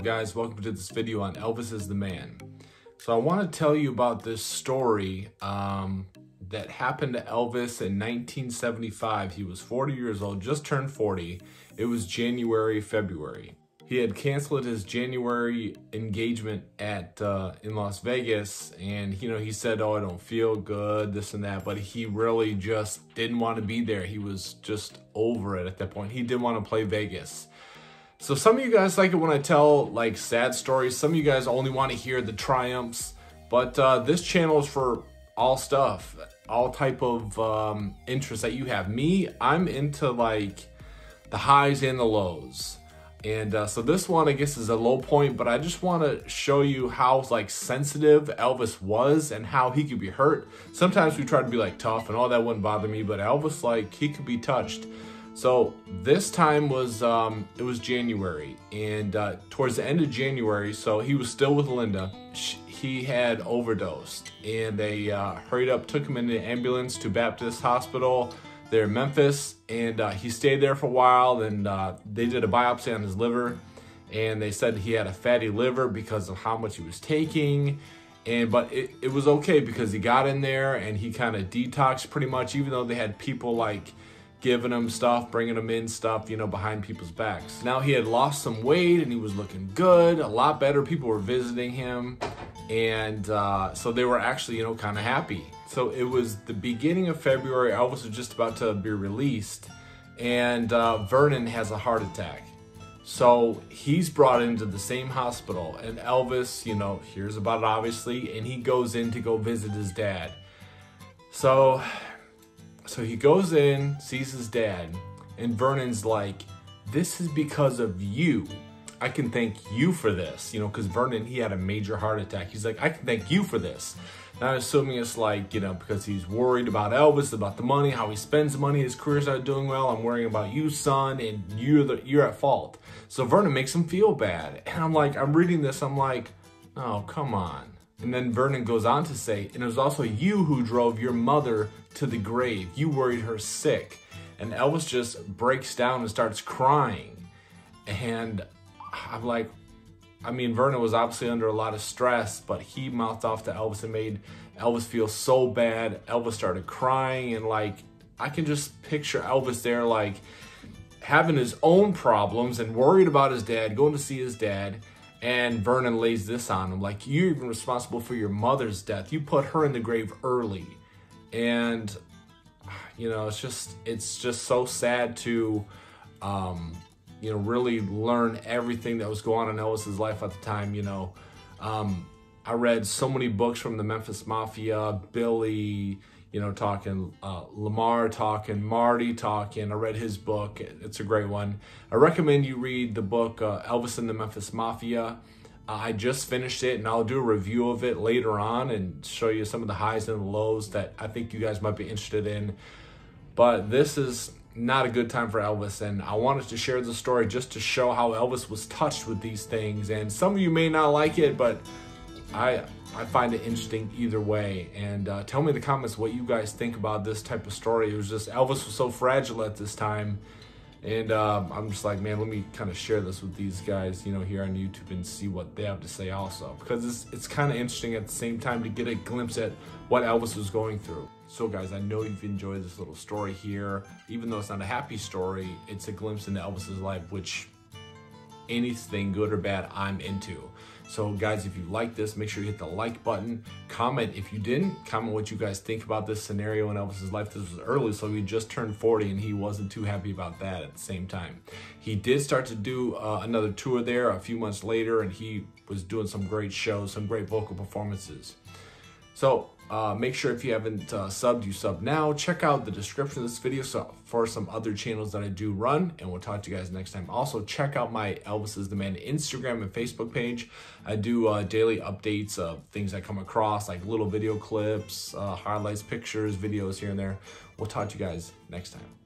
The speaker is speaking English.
up, guys? Welcome to this video on Elvis is the Man. So I want to tell you about this story that happened to Elvis in 1975. He was 40 years old, just turned 40. It was January, February. He had canceled his January engagement at in Las Vegas, and he said, "Oh, I don't feel good, this and that," but he really just didn't want to be there. He was just over it at that point. He didn't want to play Vegas. So some of you guys like it when I tell like sad stories. Some of you guys only want to hear the triumphs, but this channel is for all stuff, all type of interests that you have. Me, I'm into like the highs and the lows. And so this one, I guess, is a low point, but I just want to show you how like sensitive Elvis was and how he could be hurt. Sometimes we try to be like tough and all that wouldn't bother me, but Elvis, like, he could be touched. So this time was, it was January, and towards the end of January, so he was still with Linda. He had overdosed, and they hurried up, took him in the ambulance to Baptist Hospital there in Memphis, and he stayed there for a while. Then they did a biopsy on his liver, and they said he had a fatty liver because of how much he was taking. But it was okay because he got in there and he kind of detoxed pretty much, even though they had people like giving him stuff, bringing him in stuff, behind people's backs. Now he had lost some weight and he was looking good, a lot better. People were visiting him, and so they were actually, kind of happy. So it was the beginning of February. Elvis was just about to be released, and Vernon has a heart attack. So he's brought into the same hospital, and Elvis, hears about it obviously, and he goes in to go visit his dad. So he goes in, sees his dad, and Vernon's like, "This is because of you. I can thank you for this," because Vernon, he had a major heart attack. He's like, "I can thank you for this." And I'm assuming it's like, because he's worried about Elvis, about the money, how he spends the money, his career's not doing well. "I'm worrying about you, son, and you're at fault." So Vernon makes him feel bad. And I'm reading this, I'm like, oh, come on. And then Vernon goes on to say, "And it was also you who drove your mother to the grave. You worried her sick." And Elvis just breaks down and starts crying. And I'm like, Vernon was obviously under a lot of stress, but he mouthed off to Elvis and made Elvis feel so bad. Elvis started crying, and I can just picture Elvis there having his own problems and worried about his dad, going to see his dad. And Vernon lays this on him, like, "You're even responsible for your mother's death. You put her in the grave early." And, it's just so sad to, really learn everything that was going on in Elvis's life at the time. I read so many books from the Memphis Mafia, Billy, talking, Lamar talking, Marty talking. I read his book. It's a great one. I recommend you read the book, Elvis and the Memphis Mafia. I just finished it, and I'll do a review of it later on and show you some of the highs and the lows that I think you guys might be interested in. But this is not a good time for Elvis, and I wanted to share the story just to show how Elvis was touched with these things. And some of you may not like it, but I find it interesting either way. And tell me in the comments what you guys think about this type of story. It was just, Elvis was so fragile at this time. And I'm just like, man, let me kind of share this with these guys, here on YouTube, and see what they have to say also. Because it's kind of interesting at the same time to get a glimpse at what Elvis was going through. So guys, I know you've enjoyed this little story here. Even though it's not a happy story, it's a glimpse into Elvis's life, which anything good or bad, I'm into. So guys, if you like this, make sure you hit the like button. Comment if you didn't. Comment what you guys think about this scenario in Elvis's life. This was early, so he just turned 40, and he wasn't too happy about that at the same time. He did start to do another tour there a few months later, and he was doing some great shows, some great vocal performances. So make sure if you haven't subbed, you sub now. Check out the description of this video for some other channels that I do run, and we'll talk to you guys next time. Also, check out my Elvis is the Man Instagram and Facebook page. I do daily updates of things I come across, like little video clips, highlights, pictures, videos here and there. We'll talk to you guys next time.